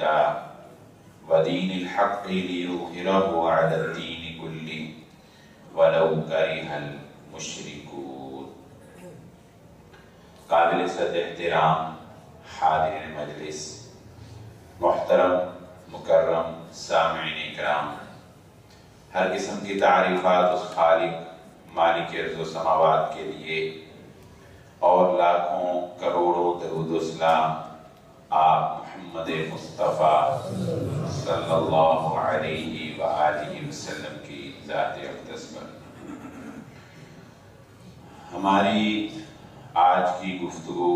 الهدى ودين الحق ليظهره على الدين كله ولو كره المشركون۔ قابل صد احترام حاضرین مجلس، محترم مکرم سامعین اکرام، ہر قسم کی تعریفات اس خالق مالک ارض و سماوات کے لیے اور لاکھوں کروڑوں درود و سلام آپ محمد مصطفیٰ صلی اللہ علیہ وآلہ وسلم کی ذات اقدس پر۔ ہماری آج کی گفتگو،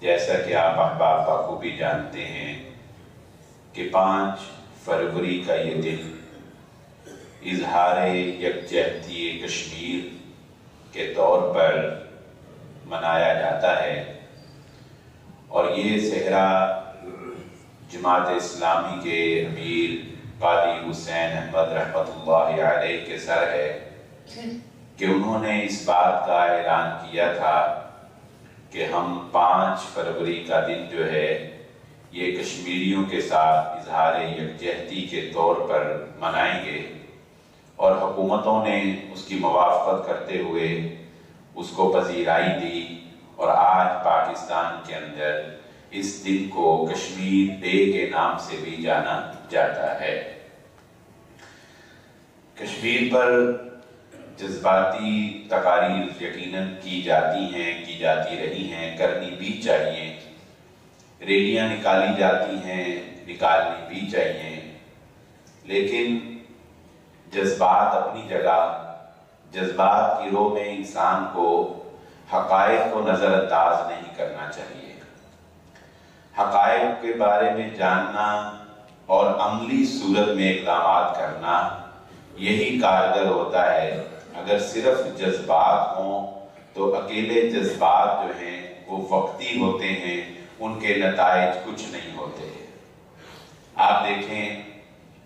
جیسا کہ آپ احباب بخوبی جانتے ہیں کہ 5 فروری کا یہ دن اظہار یکجہتی کشمیر کے طور پر منایا جاتا ہے، اور یہ صحرا جماعت اسلامی کے امیر قاضی حسین احمد رحمت اللہ علیہ کے سر ہے کہ انہوں نے اس بات کا اعلان کیا تھا کہ ہم 5 فروری کا دن جو ہے یہ کشمیریوں کے ساتھ اظہار یکجہتی کے طور پر منائیں گے، اور حکومتوں نے اس کی موافقت کرتے ہوئے اس کو پذیرائی دی، اور آج پاکستان کے اندر اس دن کو کشمیر ڈے کے نام سے بھی جانا جاتا ہے۔ کشمیر پر جذباتی تقاریر یقیناً کی جاتی ہیں، کی جاتی رہی ہیں، کرنی بھی چاہیے، ریلیاں نکالی جاتی ہیں، نکالنی بھی چاہیے، لیکن جذبات اپنی جگہ، جذبات کی رو میں انسان کو حقائق کو نظر انداز نہیں کرنا چاہیے۔ حقائق کے بارے میں جاننا اور عملی صورت میں اقدامات کرنا یہی کارگر ہوتا ہے۔ اگر صرف جذبات ہوں تو اکیلے جذبات جو ہیں وہ وقتی ہوتے ہیں، ان کے نتائج کچھ نہیں ہوتے۔ آپ دیکھیں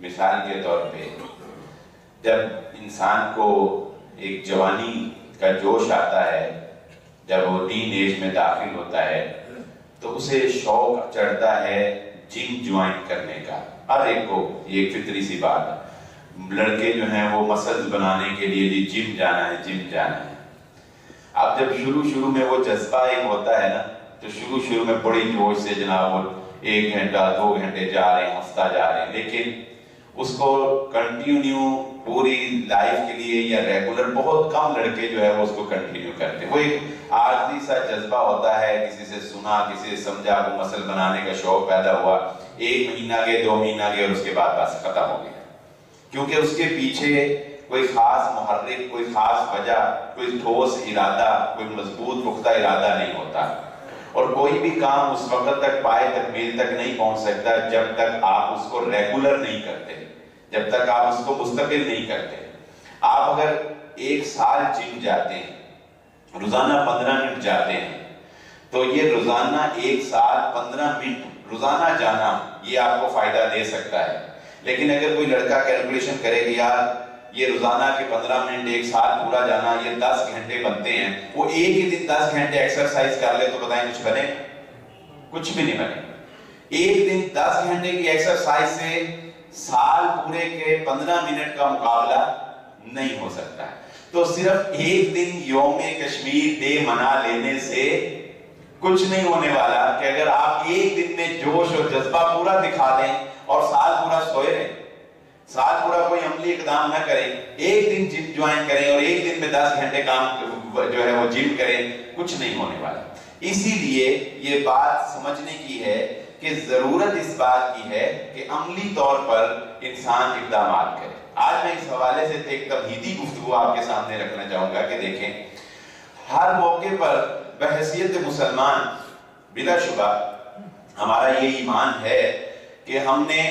مثال کے طور پہ جب انسان کو ایک جوانی کا جوش آتا ہے، جب وہ ٹین ایج میں داخل ہوتا ہے تو اسے شوق چڑھتا ہے جم جوائن کرنے کا۔ ہر ایک کو یہ ایک فطری سی بات ہے، لڑکے جو ہیں وہ مسلز بنانے کے لیے جم جانا ہے، جم جانا ہے۔ اب جب شروع میں وہ جذبہ ایک ہوتا ہے نا، تو شروع میں بڑی جوش سے جناب وہ 1 گھنٹہ 2 گھنٹے جا رہے ہیں، ہفتہ جا رہے ہیں، لیکن اس کو کنٹینیو پوری لائف کے لیے یا ریگولر بہت کم لڑکے جو ہے وہ اس کو کنٹینیو کرتے ہیں۔ وہ ایک عارضی سا جذبہ ہوتا ہے، کسی سے سنا، کسی سے سمجھا، وہ مسل بنانے کا شوق پیدا ہوا، 1 مہینہ گئے، 2 مہینہ گئے، اور اس کے بعد بس ختم ہو گیا، کیونکہ اس کے پیچھے کوئی خاص محرک، کوئی خاص وجہ، کوئی ٹھوس ارادہ، کوئی مضبوط پختہ ارادہ نہیں ہوتا، اور کوئی بھی کام اس وقت تک پائے تکمیل تک نہیں پہنچ سکتا جب تک آپ اس کو ریگولر نہیں کرتے، جب تک آپ اس کو مستقل نہیں کرتے۔ آپ اگر 1 سال جم جاتے ہیں، روزانہ 15 منٹ جاتے ہیں، تو یہ روزانہ 1 سال 15 منٹ روزانہ جانا یہ آپ کو فائدہ دے سکتا ہے۔ لیکن اگر کوئی لڑکا کیلکولیشن کرے کہ یار یہ روزانہ کے 15 منٹ 1 سال پورا جانا یہ 10 گھنٹے بنتے ہیں، وہ ایک ہی دن 10 گھنٹے ایکسرسائز کر لے تو بتائیں کچھ بنے؟ کچھ بھی نہیں بنے۔ ایک دن 10 گھنٹے کی ایکسرسائز سے سال پورے کے 15 منٹ کا مقابلہ نہیں ہو سکتا ہے۔ تو صرف ایک دن یوم کشمیر ڈے منا لینے سے کچھ نہیں ہونے والا کہ اگر آپ ایک دن میں جوش اور جذبہ پورا دکھا دیں اور سال پورا سوئے رہیں، سال پورا کوئی عملی اقدام نہ کریں، ایک دن جم جوائن کریں اور ایک دن میں 10 گھنٹے کام جو ہے وہ جم کریں، کچھ نہیں ہونے والا۔ اسی لیے یہ بات سمجھنے کی ہے کہ ضرورت اس بات کی ہے کہ عملی طور پر انسان اقدامات کرے۔ آج میں اس حوالے سے ایک تمہیدی گفتگو آپ کے سامنے رکھنا چاہوں گا کہ دیکھیں، ہر موقع پر بحیثیت مسلمان بلا شبہ ہمارا یہ ایمان ہے کہ ہم نے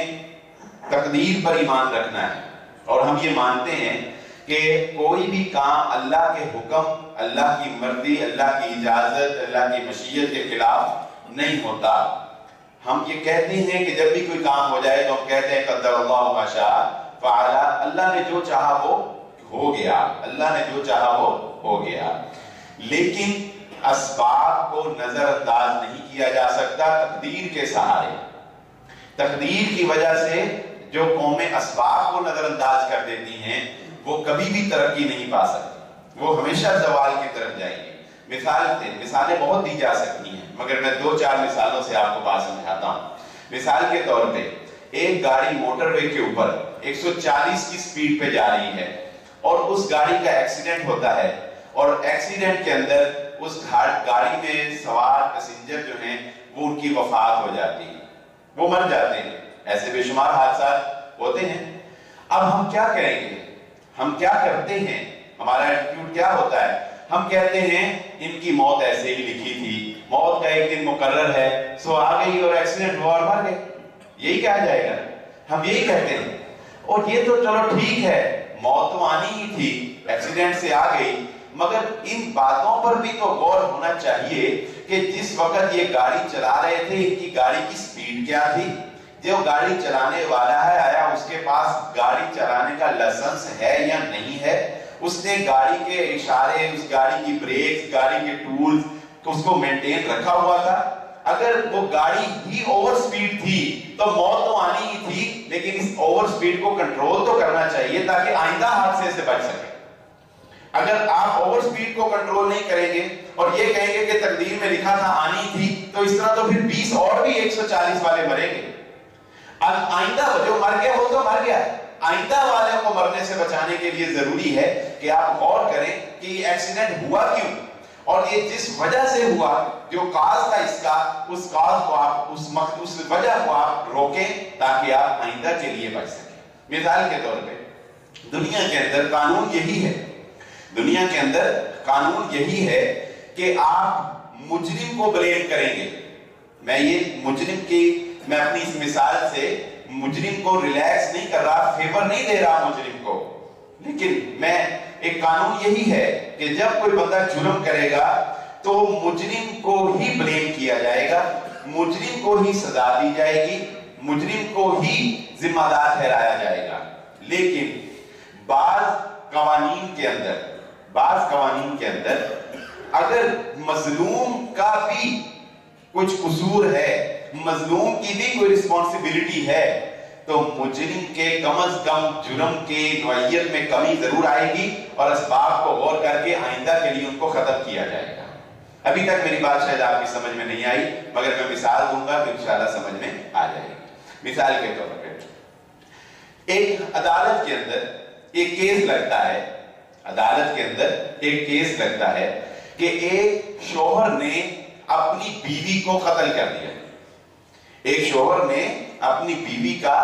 تقدیر پر ایمان رکھنا ہے، اور ہم یہ مانتے ہیں کہ کوئی بھی کام اللہ کے حکم، اللہ کی مرضی، اللہ کی اجازت، اللہ کی مشیت کے خلاف نہیں ہوتا۔ ہم یہ کہتے ہیں کہ جب بھی کوئی کام ہو جائے تو ہم کہتے ہیں قدر اللہ ما شاء فعل، اللہ نے جو چاہا وہ ہو گیا، اللہ نے جو چاہا وہ ہو گیا۔ لیکن اسباب کو نظر انداز نہیں کیا جا سکتا تقدیر کے سہارے۔ تقدیر کی وجہ سے جو قومیں اسباب کو نظر انداز کر دیتی ہیں وہ کبھی بھی ترقی نہیں پا سکتی، وہ ہمیشہ زوال کی طرف جائیں گے۔ مثالیں بہت دی جا سکتی ہیں، مگر میں 2-4 مثالوں سے آپ کو بات سمجھاتا ہوں۔ مثال کے طور پہ ایک گاڑی موٹر وے کے اوپر 140 کی سپیڈ پہ جا رہی ہے اور اس گاڑی کا ایکسیڈنٹ ہوتا ہے، اور ایکسیڈنٹ کے اندر اس گاڑی میں سوار پیسنجر جو ہیں وہ ان کی وفات ہو جاتی ہے، وہ مر جاتے ہیں۔ ایسے بے شمار حادثات ہوتے ہیں۔ اب ہم کیا کریں گے؟ ہم کیا کرتے ہیں؟ ہمارا ایٹیٹیوڈ کیا ہوتا ہے؟ ہم کہتے ہیں ان کی موت ایسے ہی لکھی تھی، موت کا ایک دن مقرر ہے، سو آ گئی اور ایکسیڈنٹ ہوا اور مر گئے، یہی کہا جائے گا، ہم یہی کہتے ہیں۔ اور یہ تو چلو ٹھیک ہے، موت تو آنی ہی تھی، ایکسیڈنٹ سے آ گئی، مگر ان باتوں پر بھی تو غور ہونا چاہیے کہ جس وقت یہ گاڑی چلا رہے تھے ان کی گاڑی کی سپیڈ کیا تھی؟ جو گاڑی چلانے والا ہے آیا اس کے پاس گاڑی چلانے کا لائسنس ہے یا نہیں ہے؟ اس نے گاڑی کے اشارے، اس گاڑی کی بریکس، گاڑی کے ٹولز اس کو مینٹین رکھا ہوا تھا؟ اگر وہ گاڑی ہی اوور سپیڈ تھی تو موت تو آنی ہی تھی، لیکن اس اوور سپیڈ کو کنٹرول تو کرنا چاہیے تاکہ آئندہ حادثے سے بچ سکے۔ اگر آپ اوور سپیڈ کو کنٹرول نہیں کریں گے اور یہ کہیں گے کہ تقدیر میں لکھا تھا آنی تھی، تو اس طرح تو پھر 20 اور بھی 140 والے مریں گے۔ اب آئندہ جو مر گیا وہ تو مر گیا، آئندہ والے کو مرنے سے بچانے کے لیے ضروری ہے کہ آپ غور کریں کہ یہ ایکسیڈنٹ ہوا کیوں، اور یہ جس وجہ سے ہوا، جو کاز تھا اس کا، اس کاز کو آپ اس وجہ کو آپ روکیں تاکہ آپ آئندہ کے لیے بچ سکیں۔ مثال کے طور پہ دنیا کے اندر قانون یہی ہے، دنیا کے اندر قانون یہی ہے کہ آپ مجرم کو بلیم کریں گے۔ میں اپنی اس مثال سے مجرم کو ریلیکس نہیں کر رہا، فیور نہیں دے رہا مجرم کو، لیکن میں ایک قانون یہی ہے کہ جب کوئی بندہ جرم کرے گا تو مجرم کو ہی بلیم کیا جائے گا، مجرم کو ہی سزا دی جائے گی، مجرم کو ہی ذمہ دار ٹھہرایا جائے گا۔ لیکن بعض قوانین کے اندر اگر مظلوم کا بھی کچھ قصور ہے، مظلوم کی بھی کوئی رسپانسبلٹی ہے، تو مجرم کے کم از کم جرم کے نوعیت میں کمی ضرور آئے گی اور اسباب کو غور کر کے آئندہ کے لیے ان کو ختم کیا جائے گا۔ ابھی تک میری بات شاید آپ کی سمجھ میں نہیں آئی، مگر میں مثال دوں گا تو انشاءاللہ سمجھ میں آ جائے گی۔ مثال کے طور پر ایک عدالت کے اندر ایک کیس لگتا ہے، عدالت کے اندر ایک کیس لگتا ہے کہ ایک شوہر نے اپنی بیوی کو قتل کر دیا، ایک شوہر نے اپنی بیوی کا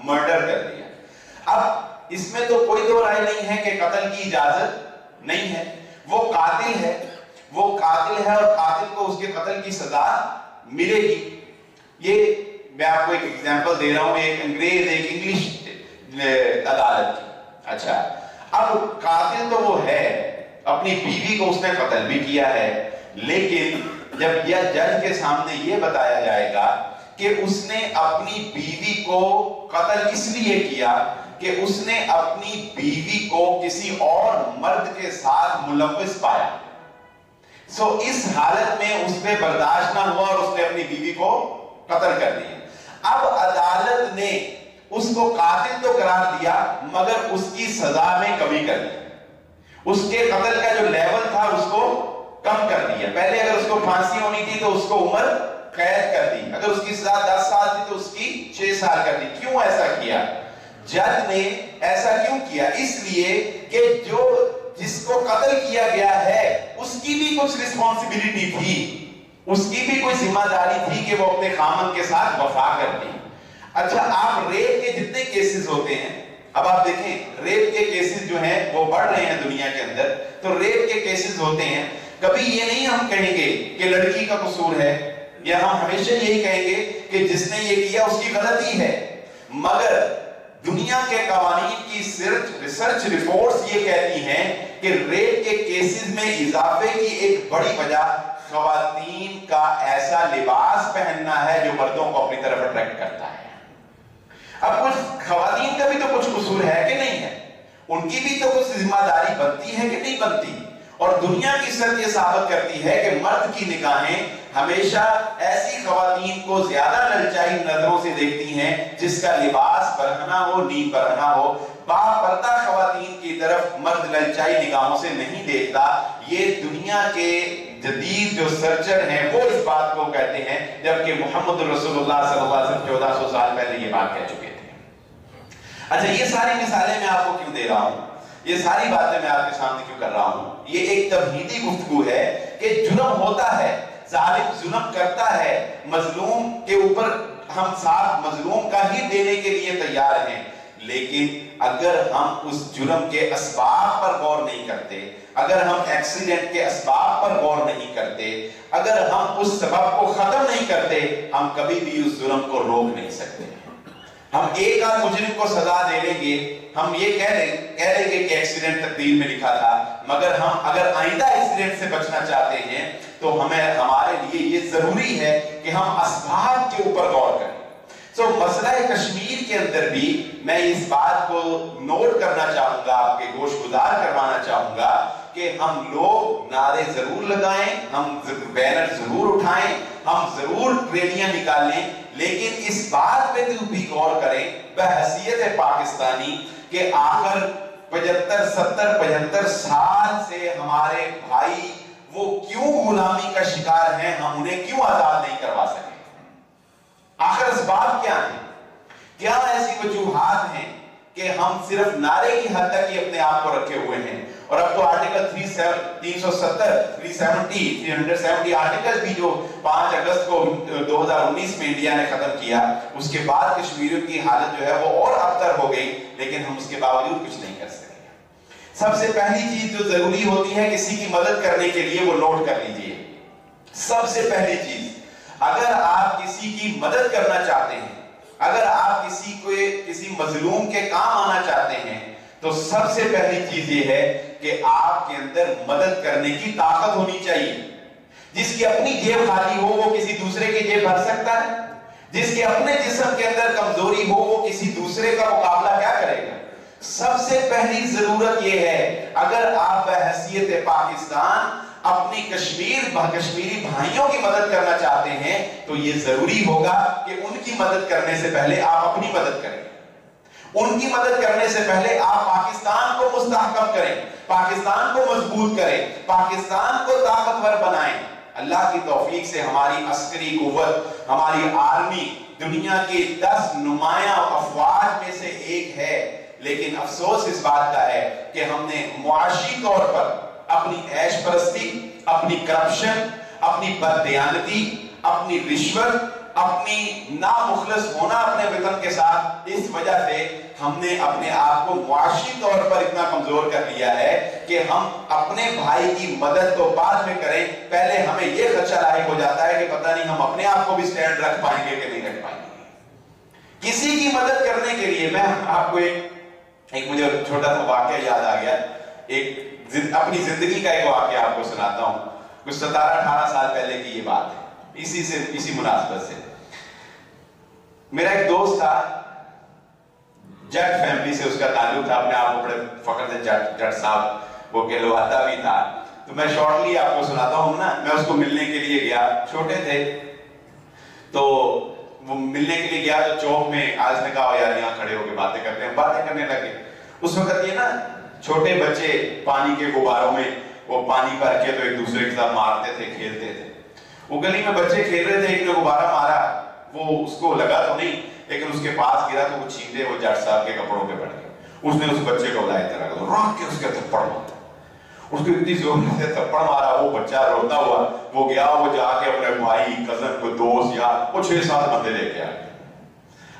مرڈر کر دیا۔ اب اس میں تو کوئی دو رائے نہیں ہے کہ قتل کی اجازت نہیں ہے، وہ قاتل ہے اور قاتل کو اس کے قتل کی سزا ملے گی۔ یہ میں آپ کو ایک ایگزامپل دے رہا ہوں، ایک انگلش عدالت کی۔ اچھا، اب قاتل تو وہ ہے، اپنی بیوی کو اس نے قتل بھی کیا ہے، لیکن جب یہ جج کے سامنے یہ بتایا جائے گا کہ اس نے اپنی بیوی کو قتل اس لیے کیا کہ اس نے اپنی بیوی کو کسی اور مرد کے ساتھ ملوث پایا، سو اس حالت میں اس پہ برداشت نہ ہوا اور اس نے اپنی بیوی کو قتل کر دیا۔ اب عدالت نے اس کو قاتل تو قرار دیا مگر اس کی سزا میں کمی کر دی، اس کے قتل کا جو لیول تھا اس کو کم کر دیا۔ پہلے اگر اس کو پھانسی ہونی تھی تو اس کو عمر قید کر دی، اگر اس کی سزا 10 سال تھی تو اس کی 6 سال کر دی۔ کیوں ایسا کیا؟ جج نے ایسا کیوں کیا؟ اس لیے کہ جس کو قتل کیا گیا ہے اس کی بھی کچھ رسپانسبلٹی تھی، اس کی بھی کوئی ذمہ داری تھی کہ وہ اپنے خامن کے ساتھ وفا کرتی۔ اچھا، آپ ریپ کے جتنے کیسز ہوتے ہیں، اب آپ دیکھیں ریپ کے کیسز جو ہیں وہ بڑھ رہے ہیں دنیا کے اندر، تو ریپ کے کیسز ہوتے ہیں، کبھی یہ نہیں ہم کہیں گے کہ لڑکی کا قصور ہے، یا ہم ہمیشہ یہی کہیں گے کہ جس نے یہ کیا اس کی غلطی ہے، مگر دنیا کے قوانین کی ریسرچ رپورٹس یہ کہتی ہیں کہ ریپ کے کیسز میں اضافے کی ایک بڑی وجہ خواتین کا ایسا لباس پہننا ہے جو مردوں کو اپنی طرف اٹریکٹ کرتا ہے۔ اب کچھ خواتین کا بھی تو کچھ قصور ہے کہ نہیں ہے، ان کی بھی تو کچھ ذمہ داری بنتی ہے کہ نہیں بنتی، اور دنیا کی سطح یہ ثابت کرتی ہے کہ مرد کی نگاہیں ہمیشہ ایسی خواتین کو زیادہ للچائی نظروں سے دیکھتی ہیں جس کا لباس برہنہ ہو، نیم برہنہ ہو۔ باپردہ خواتین کی طرف مرد للچائی نگاہوں سے نہیں دیکھتا۔ یہ دنیا کے جدید جو سرچر ہیں وہ اس بات کو کہتے ہیں، جبکہ محمد رسول اللہ صلی اللہ علیہ وسلم 1400 سال پہلے یہ بات کہہ چکے تھے۔ اچھا، یہ ساری مثالیں میں آپ کو کیوں دے رہا ہوں، یہ ساری باتیں میں آپ کے سامنے کیوں کر رہا ہوں؟ یہ ایک تمہیدی گفتگو ہے کہ جرم ہوتا ہے، ظالم ظلم کرتا ہے، مظلوم کے اوپر ہم ساتھ مظلوم کا ہی دینے کے لیے تیار ہیں، لیکن اگر ہم اس جرم کے اسباب پر غور نہیں کرتے، اگر ہم ایکسیڈنٹ کے اسباب پر غور نہیں کرتے، اگر ہم اس سبب کو ختم نہیں کرتے، ہم کبھی بھی اس جرم کو روک نہیں سکتے۔ ہم ایک آدھ مجرم کو سزا دے لیں گے، ہم یہ کہہ لیں گے کہ ایکسیڈنٹ تقدیر میں لکھا تھا، مگر ہم اگر آئندہ ایکسیڈنٹ سے بچنا چاہتے ہیں تو ہمارے لیے یہ ضروری ہے کہ ہم اسباب کے اوپر غور کریں۔ مسئلہ کشمیر کے اندر بھی میں اس بات کو نوٹ کرنا چاہوں گا، آپ کے گوش گزار کروانا چاہوں گا کہ ہم لوگ نعرے ضرور لگائیں، ہم بینر ضرور اٹھائیں، ہم ضرور ریلیاں نکالیں، لیکن اس بات پہ بھی غور کریں بحیثیت پاکستانی کہ آخر 75 سال سے ہمارے بھائی وہ کیوں غلامی کا شکار ہیں، ہم انہیں کیوں آزاد نہیں کروا سکے؟ آخر اسباب کیا ہیں؟ کیا ایسی وجوہات ہیں کہ ہم صرف نعرے کی حد تک ہی اپنے آپ کو رکھے ہوئے ہیں؟ اور اب تو آرٹیکل 370 آرٹیکل بھی جو 5 اگست کو 2019 میں انڈیا نے ختم کیا، اس کے بعد کشمیریوں کی حالت جو ہے وہ اور ابتر ہو گئی، لیکن ہم اس کے باوجود کچھ نہیں کر سکے۔ سب سے پہلی چیز جو ضروری ہوتی ہے کسی کی مدد کرنے کے لیے، وہ نوٹ کر لیجئے، سب سے پہلی چیز، اگر آپ کسی کی مدد کرنا چاہتے ہیں، اگر آپ کسی مظلوم کے کام آنا چاہتے ہیں، تو سب سے پہلی چیز یہ ہے کہ آپ کے اندر مدد کرنے کی طاقت ہونی چاہیے۔ جس کی اپنی جیب خالی ہو وہ کسی دوسرے کی جیب بھر سکتا ہے؟ جس کے اپنے جسم کے اندر کمزوری ہو وہ کسی دوسرے کا مقابلہ کیا کرے گا؟ سب سے پہلی ضرورت یہ ہے، اگر آپ بحیثیت پاکستان اپنی کشمیری بھائیوں کی مدد کرنا چاہتے ہیں تو یہ ضروری ہوگا کہ ان کی مدد کرنے سے پہلے آپ اپنی مدد کریں، ان کی مدد کرنے سے پہلے آپ پاکستان کو مستحکم کریں، پاکستان کو مضبوط کریں، پاکستان کو طاقتور بنائیں۔ اللہ کی توفیق سے ہماری عسکری قوت، ہماری آرمی دنیا کی 10 نمایاں افواج میں سے ایک ہے، لیکن افسوس اس بات کا ہے کہ ہم نے معاشی طور پر اپنی عیش پرستی، اپنی کرپشن، اپنی بددیانتی، اپنی رشوت، اپنی نامخلص ہونا اپنے وطن کے ساتھ، اس وجہ سے ہم نے اپنے آپ کو معاشی طور پر اتنا کمزور کر لیا ہے کہ ہم اپنے بھائی کی مدد تو بعد میں کریں، پہلے ہمیں یہ خدشہ لاحق ہو جاتا ہے کہ پتہ نہیں ہم اپنے آپ کو بھی سٹینڈ رکھ پائیں گے کہ نہیں رکھ پائیں گے۔ کسی کی مدد کرنے کے لیے میں آپ کو ایک مجھے چھوٹا سا واقعہ یاد آ گیا، اپنی زندگی کا ایک واقعہ آپ کو سناتا ہوں، کچھ 17-18 سال پہلے کی یہ بات ہے، اسی مناسبت سے۔ میرا ایک دوست تھا، جٹ فیملی سے اس کا تعلق تھا، اپنے آپ کو بڑے فخر سے جٹ صاحب وہ کہلواتا بھی تھا، تو میں شارٹلی آپ کو سناتا ہوں نا۔ میں اس کو ملنے کے لیے گیا، چھوٹے تھے تو وہ ملنے کے لیے گیا تو چوک میں آج نے کہا یار یہاں کھڑے ہو کے باتیں کرتے ہیں، باتیں کرنے لگے۔ اس وقت یہ نا چھوٹے بچے پانی کے غباروں میں وہ پانی بھر کے تو ایک دوسرے کے ساتھ مارتے تھے، کھیلتے تھے۔ وہ گلی میں بچے کھیل رہے تھے، ایک نے غبارہ مارا، وہ اس کو لگا تو نہیں لیکن اس کے پاس گرا تو وہ چھینٹے وہ جٹ صاحب کے کپڑوں پہ پڑ گئے۔ اس نے اس بچے کو بلایا طرح کا رکھ کے اس کے تھپڑ مارا، اس کو اتنی زور سے تھپڑ مارا، وہ بچہ روتا ہوا وہ گیا، وہ جا کے اپنے بھائی کزن کو دوست یار وہ 6-7 بندے لے کے آ گئے۔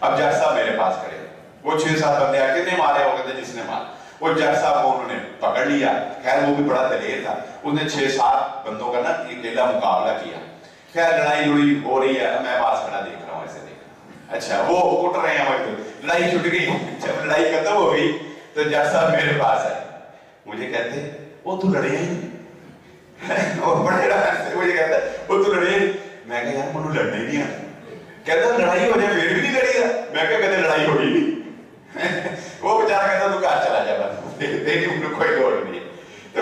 اب جٹ صاحب میرے پاس کھڑے، وہ 6-7 بندے آ کے نے مارے ہو گئے تھے جس نے مارا، وہ جٹ صاحب کو انہوں نے پکڑ لیا۔ خیر وہ بھی بڑا دلیر تھا، اس نے 6-7 بندوں کا نا اکیلا مقابلہ کیا۔ خیر لڑائی لڑی ہو رہی ہے، میں پاس کھڑا دیکھ رہا ہوں، ایسے دیکھ رہا ہوں، اچھا وہ کٹ رہے ہیں، لڑائی چھٹ گئی۔ جب لڑائی ختم ہو گئی تو جٹ صاحب میرے پاس آئے، مجھے کہتے وہ تو لڑے ہیں، اور بڑے سے مجھے کہتا ہے وہ تو لڑے ہیں۔ میں کہا یار منو لڑنے نہیں آتا، کہتا لڑائی ہو جائے پھر بھی نہیں لڑی گا۔ میں کہتے لڑائی ہوگی نہیں، وہ بیچارہ کہتا تو کہاں چلا جا، بس کوئی دوڑ نہیں۔ تو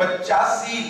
85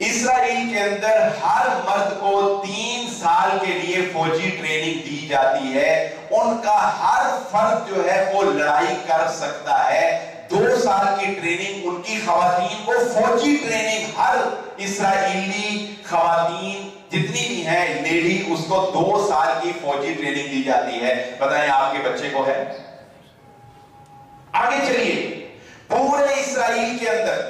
اسرائیل کے اندر ہر مرد کو 3 سال کے لیے فوجی ٹریننگ دی جاتی ہے. ان کا ہر فرد جو ہے وہ لڑائی کر سکتا ہے. 2 سال کی ٹریننگ ان کی خواتین کو فوجی ٹریننگ ہر اسرائیلی خواتین جتنی بھی ہیں لیڈی اس کو 2 سال کی فوجی ٹریننگ دی جاتی ہے. بتائیں آپ کے بچے کو ہے؟ آگے چلیے. پورے اسرائیل کے اندر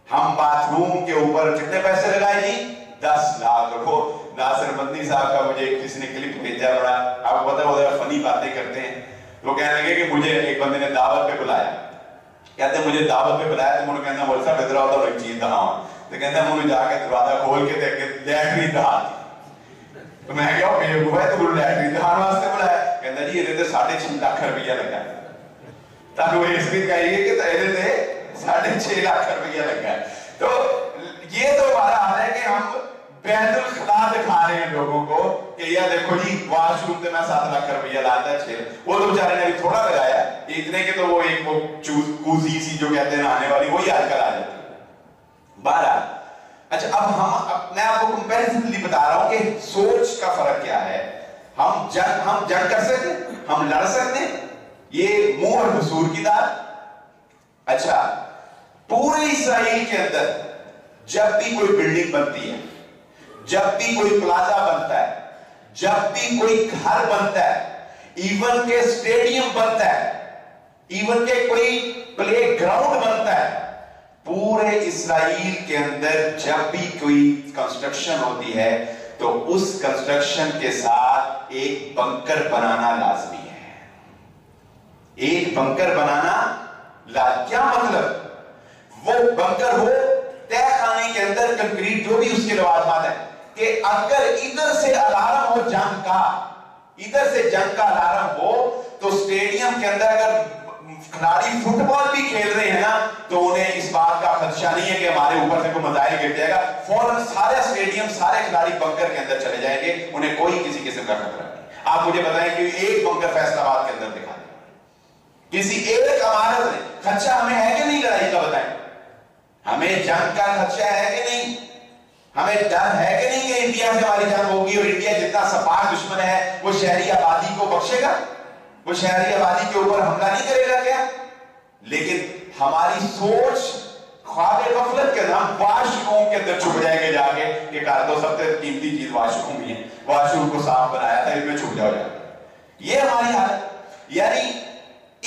ہم باتھ روم کے اوپر کتنے پیسے لگائے جی؟ 10 لاکھ. رکھو ناصر مدنی صاحب کا مجھے کسی نے کلپ بھیجا بڑا، آپ کو پتا ہے فنی باتیں کرتے ہیں. وہ کہنے لگے کہ مجھے ایک بندے نے دعوت پہ بلایا. کہتے ہیں مجھے دعوت پہ بلایا تو مجھے کہنا مول صاحب ادھر آؤ تو ایک چیز دہاں. تو کہتے ہیں مجھے جا کے دروازہ کھول کے دیکھ کے لیٹرین دہا. تو میں کہا بے وقوف ہے تو مجھے لیٹرین دہان واسطے بلایا. کہتا جی یہ 6.5 لاکھ روپیہ لگا ہے. تاکہ وہ اس بھی کہیے کہ یہ 6.5 لاکھ روپیہ لگا ہے. تو یہ تو ہمارا حال ہے کہ ہم بیت الخلا دکھا رہے ہیں لوگوں کو کہ یہ دیکھو جی واش روم سے میں 7 لاکھ روپیہ لاتا ہے 6. وہ تو بیچارے نے ابھی تھوڑا لگایا اتنے کے تو وہ ایک وہ کوزی سی جو کہتے ہیں آنے والی وہی آج کل آ جاتی ہے. بہرحال اچھا اب میں آپ کو کمپیریزنلی بتا رہا ہوں کہ سوچ کا فرق کیا ہے. ہم جنگ کر سکتے ہیں، ہم لڑ سکتے ہیں، یہ منہ اور حضور کی داد. اچھا پورے اسرائیل کے اندر جب بھی کوئی بلڈنگ بنتی ہے، جب بھی کوئی پلازا بنتا ہے، جب بھی کوئی گھر بنتا ہے، ایون کہ اسٹیڈیم بنتا ہے، ایون کہ کوئی پلے گراؤنڈ بنتا ہے، پورے اسرائیل کے اندر جب بھی کوئی کنسٹرکشن ہوتی ہے تو اس کنسٹرکشن کے ساتھ ایک بنکر بنانا لازمی ہے. ایک بنکر بنانا کیا مطلب؟ وہ بنکر ہو تہ خانے کے اندر کنکریٹ جو بھی اس کے لوازمات ہیں کہ اگر ادھر سے الارم ہو جنگ کا، ادھر سے جنگ کا الارم ہو تو اسٹیڈیم کے اندر اگر کھلاڑی فٹ بال بھی کھیل رہے ہیں نا تو انہیں اس بات کا خدشہ نہیں ہے کہ ہمارے اوپر سے کوئی میزائل گر جائے گا. فوراً سارے اسٹیڈیم سارے کھلاڑی بنکر کے اندر چلے جائیں گے، انہیں کوئی کسی قسم کا خطرہ نہیں. آپ مجھے بتائیں کہ ایک بنکر فیصل آباد کے اندر دکھا دیں، کسی ایک عمارت میں خدشہ ہمیں ہے کہ نہیں لڑائی کا؟ بتائیں ہمیں جنگ کا خدشہ ہے کہ نہیں؟ ہمیں ڈر ہے کہ نہیں کہ انڈیا سے ہماری جنگ ہوگی اور انڈیا جتنا سپاہ دشمن ہے وہ شہری آبادی کو بخشے گا؟ وہ شہری آبادی کے اوپر حملہ نہیں کرے گا کیا؟ لیکن ہماری سوچ خواب غفلت کے ہم واش روم کے اندر چھپ جائیں گے جا کے کہ کہا تو سب سے قیمتی چیز واش روم ہی ہے، واش روم کو صاف بنایا تھا اس میں چھپ جاؤ جا. یہ ہماری حالت. یعنی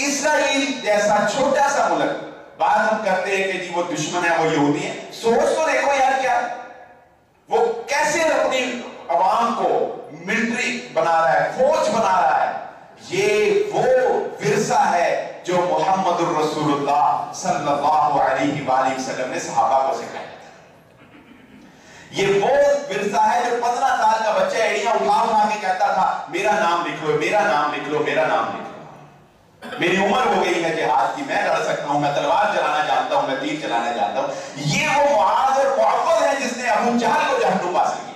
اسرائیل جیسا چھوٹا سا ملک، بات ہم کرتے ہیں کہ جی وہ دشمن ہے، وہ یہودی ہے. سوچ تو دیکھو یار کیا وہ کیسے اپنی عوام کو ملٹری بنا رہا ہے، فوج بنا رہا ہے. یہ وہ ورثہ ہے جو محمد الرسول اللہ صلی اللہ علیہ وآلہ وسلم نے صحابہ کو سکھایا تھا. یہ وہ ورثہ ہے جو 15 سال کا بچہ ایڑیاں اٹھا کے کہتا تھا میرا نام لکھ لو، میرا نام لکھ لو، میرا نام لکھ لو. میری عمر ہو گئی ہے جہاد کی، میں لڑ سکتا ہوں، میں تلوار چلانا جانتا ہوں، میں تیر چلانا جانتا ہوں. یہ وہ معاذ اور معوذ ہے جس نے ابو جہل کو جہنم حاصل کیا،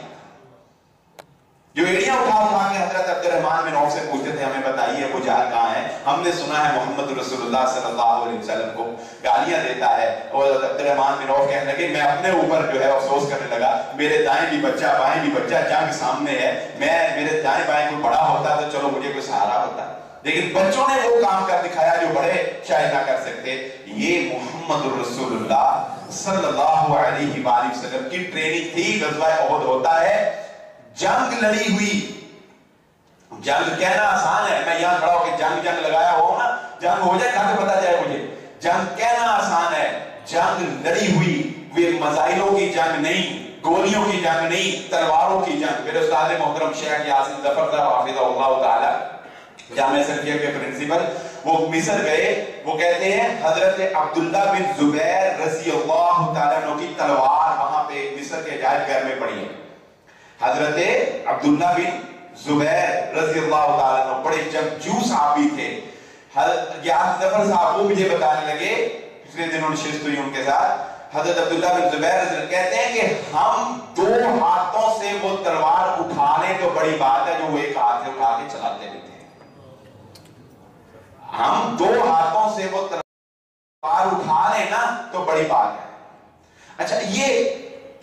جو ایڑیاں اٹھا کے حضرت عبد الرحمن بن عوف سے پوچھتے تھے ہمیں بتائیے ابو جہل کہاں ہے؟ ہم نے سنا ہے محمد رسول اللہ صلی اللہ علیہ وسلم کو گالیاں دیتا ہے. اور عبد الرحمن بن عوف کہنے لگے میں اپنے اوپر جو ہے افسوس کرنے لگا، میرے دائیں بھی بچہ بائیں بھی بچہ، جنگ سامنے ہے، میں میرے دائیں بائیں کوئی بڑا ہوتا تو چلو مجھے کوئی سہارا ہوتا، لیکن بچوں نے وہ کام کر دکھایا جو بڑے شاید نہ کر سکتے. یہ محمد رسول اللہ صلی اللہ علیہ وآلہ وسلم کی ٹریننگ تھی. غزوہ احد ہوتا ہے، جنگ لڑی ہوئی. جنگ کہنا آسان ہے، میں یہاں کھڑا ہو کے جنگ لگایا ہو نا، جنگ ہو جائے کہاں سے پتا جائے مجھے. جنگ کہنا آسان ہے، جنگ لڑی ہوئی. وہ مزائلوں کی جنگ نہیں، گولیوں کی جنگ نہیں، تلواروں کی جنگ. میرے استاد محترم شیخ یاسین ظفر صاحب حافظہ اللہ تعالی جامعہ سلفیہ کے پرنسپل، وہ مصر گئے. وہ کہتے ہیں حضرت عبداللہ بن زبیر رضی اللہ تعالیٰ عنہ کی تلوار وہاں پہ مصر کے عجائب گھر میں پڑی ہے. حضرت عبداللہ بن زبیر رضی اللہ تعالیٰ عنہ بڑے جنگجو صحابی تھے. یاسین ظفر صاحب وہ مجھے بتانے لگے، پچھلے دنوں نشست ہوئی ان کے ساتھ. حضرت عبداللہ بن زبیر کہتے ہیں کہ ہم 2 ہاتھوں سے وہ تلوار اٹھا لیں تو بڑی بات ہے، جو وہ ایک ہاتھ سے اٹھا کے چلاتے بھی تھے. ہم 2 ہاتھوں سے وہ تلوار اٹھا لیں نا تو بڑی بات ہے. اچھا یہ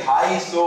250